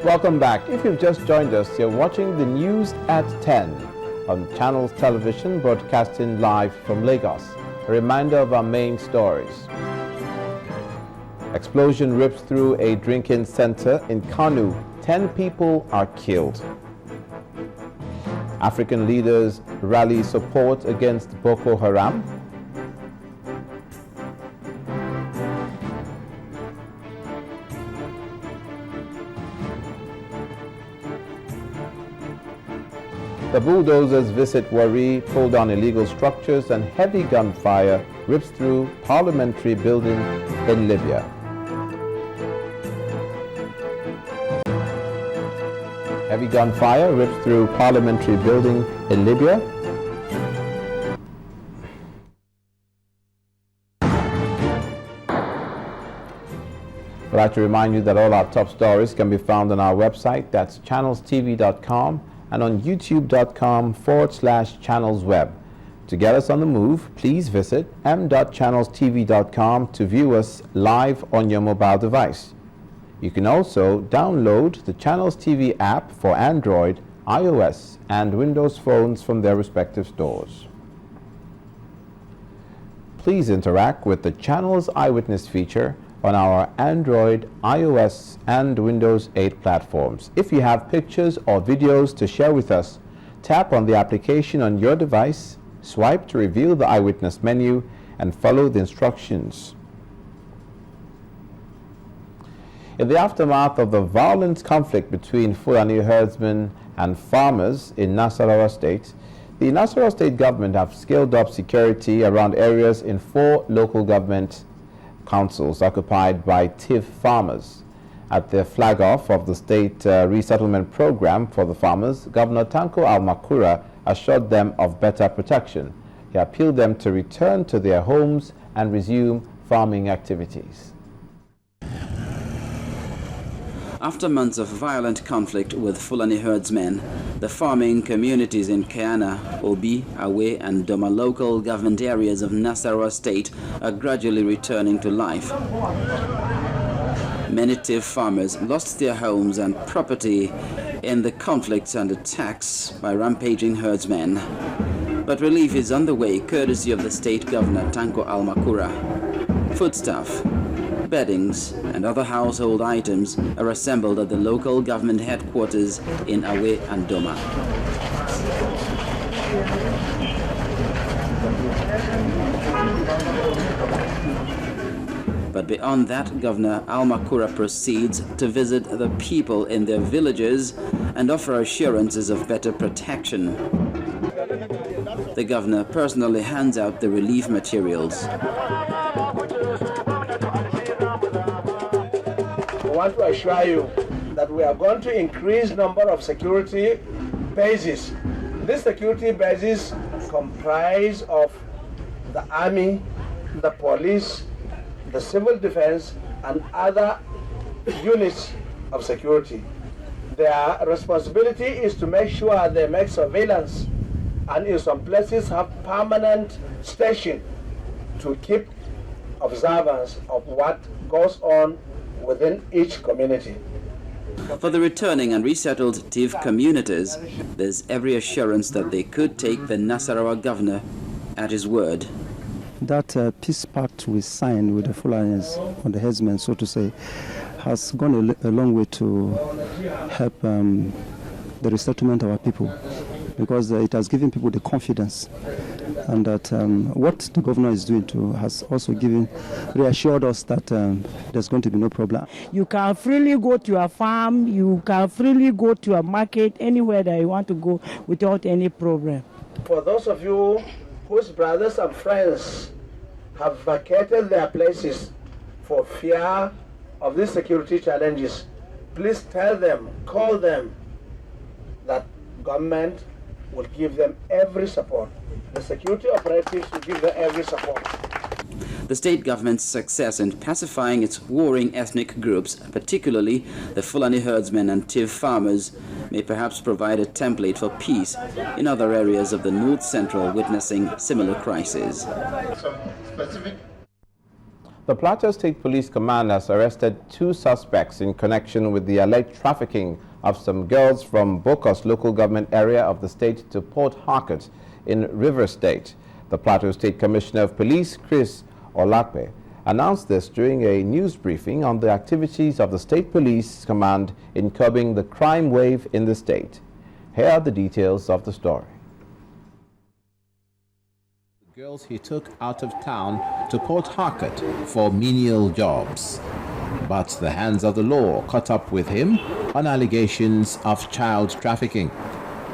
Welcome back. If you've just joined us, you're watching the news at 10 on Channels Television, broadcasting live from Lagos. A reminder of our main stories. Explosion rips through a drinking center in Kano. 10 people are killed. African leaders rally support against Boko Haram. The bulldozers visit Wari, pull down illegal structures, and heavy gunfire rips through parliamentary building in Libya. Heavy gunfire rips through parliamentary building in Libya. I'd like to remind you that all our top stories can be found on our website. That's ChannelsTV.com. and on youtube.com/channelsweb. To get us on the move, please visit m.channelstv.com to view us live on your mobile device. You can also download the Channels TV app for Android, iOS, and Windows phones from their respective stores. Please interact with the Channels Eyewitness feature on our Android, iOS, and Windows 8 platforms. If you have pictures or videos to share with us, tap on the application on your device, swipe to reveal the Eyewitness menu, and follow the instructions. In the aftermath of the violent conflict between Fulani herdsmen and farmers in Nasarawa State, the Nasarawa State government have scaled up security around areas in 4 local government councils occupied by TIV farmers. At the flag-off of the state resettlement program for the farmers, Governor Tanko Almakura assured them of better protection. He appealed them to return to their homes and resume farming activities. After months of violent conflict with Fulani herdsmen, the farming communities in Kayana, Obi, Awe, and Doma local government areas of Nasarawa State are gradually returning to life. Many TIV farmers lost their homes and property in the conflicts and attacks by rampaging herdsmen. But relief is on the way courtesy of the state governor Tanko Almakura. Foodstuff, beddings, and other household items are assembled at the local government headquarters in Awe and Doma. But beyond that, Governor Almakura proceeds to visit the people in their villages and offer assurances of better protection. The governor personally hands out the relief materials. I want to assure you that we are going to increase number of security bases. These security bases comprise of the army, the police, the civil defense, and other units of security. Their responsibility is to make sure they make surveillance, and in some places have permanent station to keep observance of what goes on within each community. For the returning and resettled TIV communities, there's every assurance that they could take the Nasarawa governor at his word. That peace pact we signed with the Fulanis, or the herdsmen, so to say, has gone a long way to help the resettlement of our people, because it has given people the confidence, and that what the governor is doing has also reassured us that there's going to be no problem. You can freely go to a farm, you can freely go to a market, anywhere that you want to go without any problem. For those of you whose brothers and friends have vacated their places for fear of these security challenges, please tell them, call them, that government will give them every support. The security operatives will give them every support. The state government's success in pacifying its warring ethnic groups, particularly the Fulani herdsmen and TIV farmers, may perhaps provide a template for peace in other areas of the North Central witnessing similar crises. The The Plateau State Police Command has arrested 2 suspects in connection with the alleged trafficking of some girls from Bokos local government area of the state to Port Harcourt in River State. The Plateau State Commissioner of Police, Chris Olakpe, announced this during a news briefing on the activities of the State Police Command in curbing the crime wave in the state. Here are the details of the story. The girls he took out of town to Port Harcourt for menial jobs. But the hands of the law caught up with him on allegations of child trafficking.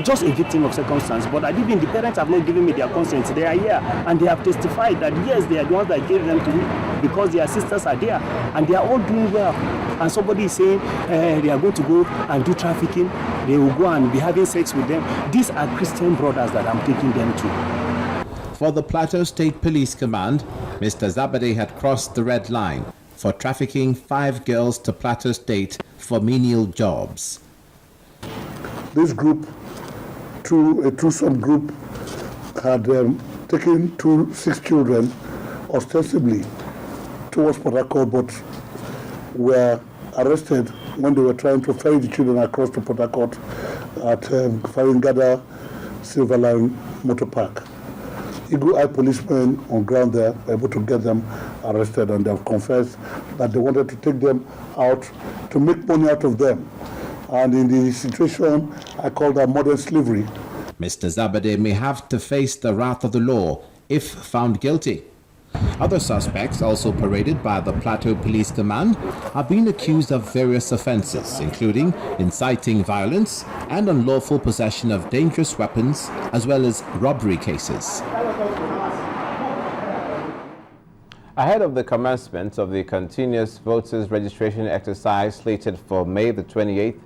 Just a victim of circumstance, but I didn't. The parents have not given me their consent. They are here and they have testified that yes, they are the ones that gave them to me because their sisters are there and they are all doing well. And somebody is saying they are going to go and do trafficking. They will go and be having sex with them. These are Christian brothers that I'm taking them to. For the Plateau State Police Command, Mr. Zabade had crossed the red line for trafficking 5 girls to Plateau State for menial jobs. This group, through a twosome group, had taken 6 children ostensibly towards Port Harcourt, but were arrested when they were trying to ferry the children across to Port Harcourt at Faringada Silverline Motor Park. Eagle Eye policemen on ground there were able to get them arrested, and they have confessed that they wanted to take them out to make money out of them. And in the situation, I call that modern slavery. Mr. Zabade may have to face the wrath of the law if found guilty. Other suspects, also paraded by the Plateau Police Command, are being accused of various offences, including inciting violence and unlawful possession of dangerous weapons, as well as robbery cases. Ahead of the commencement of the continuous voters registration exercise slated for May the 28th,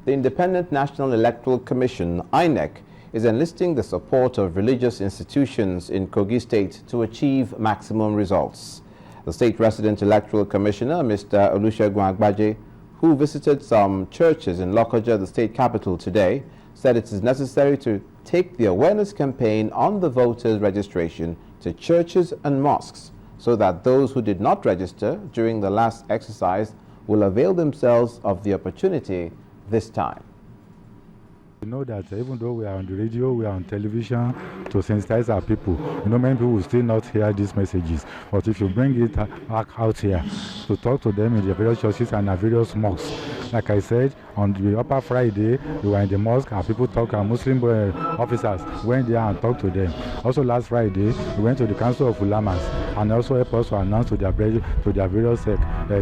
the Independent National Electoral Commission, INEC, is enlisting the support of religious institutions in Kogi State to achieve maximum results. The State Resident Electoral Commissioner, Mr. Olusegun Agbaje, who visited some churches in Lokoja, the state capital, today, said it is necessary to take the awareness campaign on the voters registration to churches and mosques so that those who did not register during the last exercise will avail themselves of the opportunity this time. You know that even though we are on the radio, we are on television to sensitize our people. You know, many people will still not hear these messages. But if you bring it back out here to talk to them in the various churches and the various mosques, like I said, on the upper Friday, we were in the mosque and people talk, and Muslim officers went there and talked to them. Also last Friday, we went to the Council of Ulamas and also helped us to announce to their various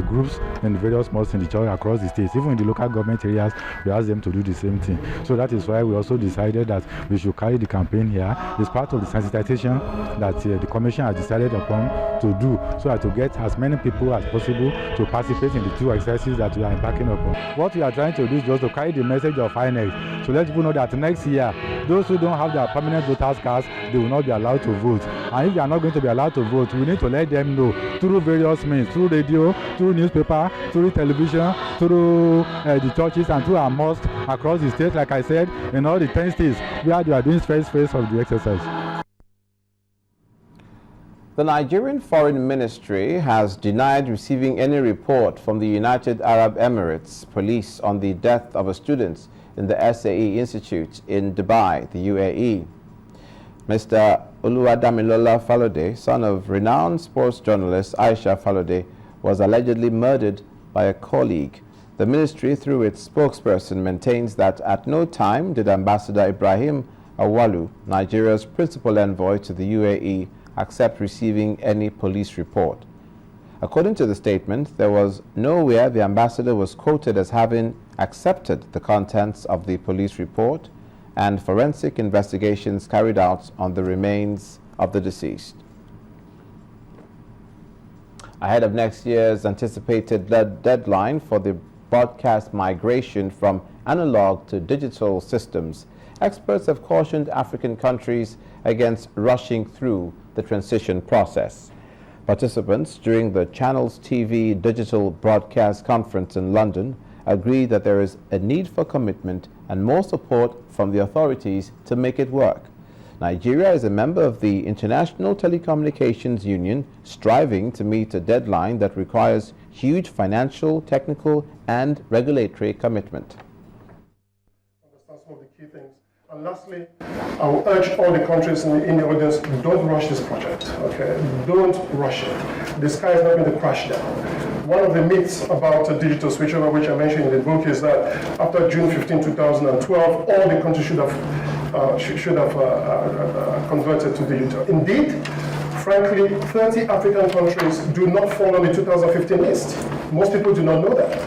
groups in various mosques in the church across the states. Even in the local government areas, we asked them to do the same thing. So that is why we also decided that we should carry the campaign here. It's part of the sensitization that the Commission has decided upon to do, so as to get as many people as possible to participate in the 2 exercises that we are embarking upon. What we are trying to do is just to carry the message of INEC to let people know that next year, those who don't have their permanent voters cards, they will not be allowed to vote. And if they are not going to be allowed to vote, we need to let them know through various means, through radio, through newspaper, through television, through the churches and through our mosques across the state, like I said, in all the 10 states where they are doing first phase of the exercise. The Nigerian Foreign Ministry has denied receiving any report from the United Arab Emirates police on the death of a student in the SAE Institute in Dubai, the UAE. Mr. Oluwadamilola Falode, son of renowned sports journalist Aisha Falode, was allegedly murdered by a colleague. The ministry, through its spokesperson, maintains that at no time did Ambassador Ibrahim Awalu, Nigeria's principal envoy to the UAE, accept receiving any police report. According to the statement, there was nowhere the ambassador was quoted as having accepted the contents of the police report and forensic investigations carried out on the remains of the deceased. Ahead of next year's anticipated deadline for the broadcast migration from analog to digital systems, experts have cautioned African countries against rushing through the transition process. Participants during the ChannelsTV digital broadcast conference in London agreed that there is a need for commitment and more support from the authorities to make it work. Nigeria is a member of the International Telecommunications Union, striving to meet a deadline that requires huge financial, technical, and regulatory commitment. Understand some of the key things. And lastly, I will urge all the countries in the audience, don't rush this project, okay? Don't rush it. The sky is not going to crash down. One of the myths about a digital switchover, which I mentioned in the book, is that after June 15, 2012, all the countries should have converted to digital. Indeed, frankly, 30 African countries do not fall on the 2015 list. Most people do not know that,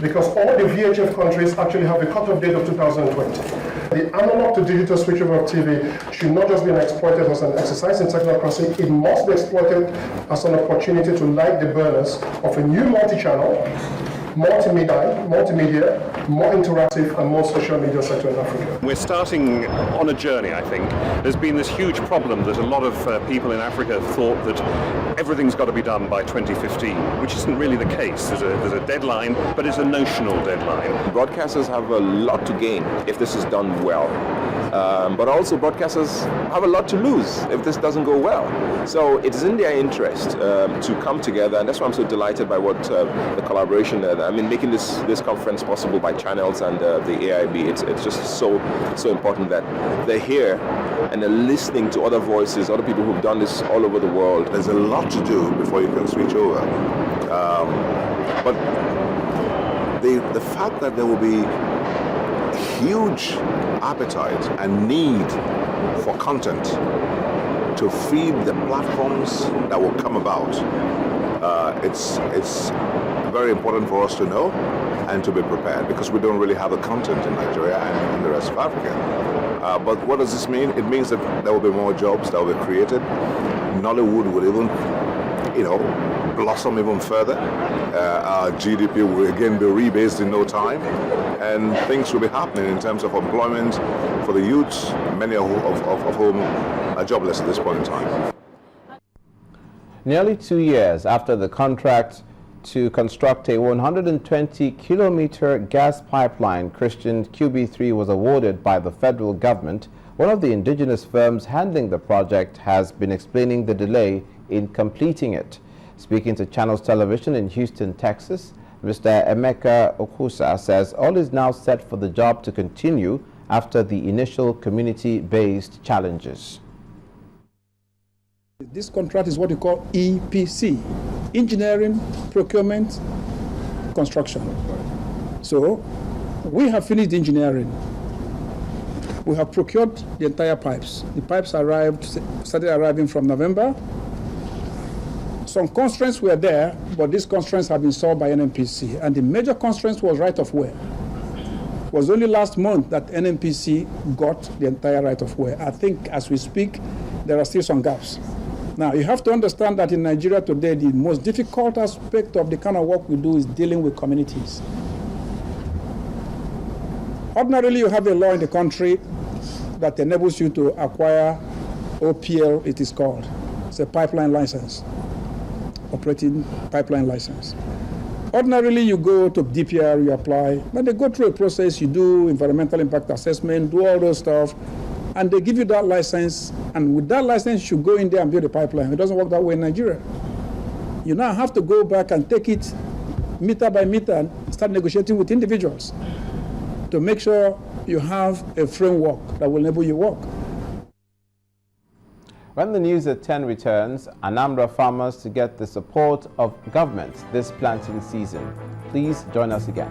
because all the VHF countries actually have a cutoff date of 2020. The analog to digital switchover of TV should not just be exploited as an exercise in technocracy, it must be exploited as an opportunity to light the burners of a new multi-channel, multimedia, more interactive and more social media sector in Africa. We're starting on a journey, I think. There's been this huge problem that a lot of people in Africa thought that everything's got to be done by 2015, which isn't really the case. There's a deadline, but it's a notional deadline. Broadcasters have a lot to gain if this is done well. But also broadcasters have a lot to lose if this doesn't go well. So it's in their interest to come together, and that's why I'm so delighted by what the collaboration, making this conference possible by Channels and the AIB. It's just so important that they're here and they're listening to other voices, other people who've done this all over the world. There's a lot to do before you can switch over. But the fact that there will be huge appetite and need for content to feed the platforms that will come about, it's very important for us to know and to be prepared, because we don't really have the content in Nigeria and in the rest of Africa. But what does this mean? It means that there will be more jobs that will be created. Nollywood will even, blossom even further. Our GDP will again be rebased in no time, and things will be happening in terms of employment for the youths, many of whom are jobless at this point in time. Nearly 2 years after the contract to construct a 120-kilometer gas pipeline christened QB3 was awarded by the federal government, one of the indigenous firms handling the project has been explaining the delay in completing it. Speaking to Channels Television in Houston, Texas, Mr. Emeka Okusa says all is now set for the job to continue after the initial community-based challenges. This contract is what we call EPC, Engineering, Procurement, Construction. So we have finished engineering. We have procured the entire pipes. The pipes started arriving from November. Some constraints were there, but these constraints have been solved by NNPC. And the major constraints was right of way. It was only last month that NNPC got the entire right of way. I think as we speak, there are still some gaps. Now, you have to understand that in Nigeria today, the most difficult aspect of the kind of work we do is dealing with communities. Ordinarily, you have a law in the country that enables you to acquire OPL, it is called. It's a pipeline license, operating pipeline license. Ordinarily, you go to DPR, you apply, but they go through a process, you do environmental impact assessment, do all those stuff, and they give you that license, and with that license, you go in there and build a pipeline. It doesn't work that way in Nigeria. You now have to go back and take it meter by meter and start negotiating with individuals to make sure you have a framework that will enable you work. When the news at 10 returns, Anambra farmers to get the support of government this planting season. Please join us again.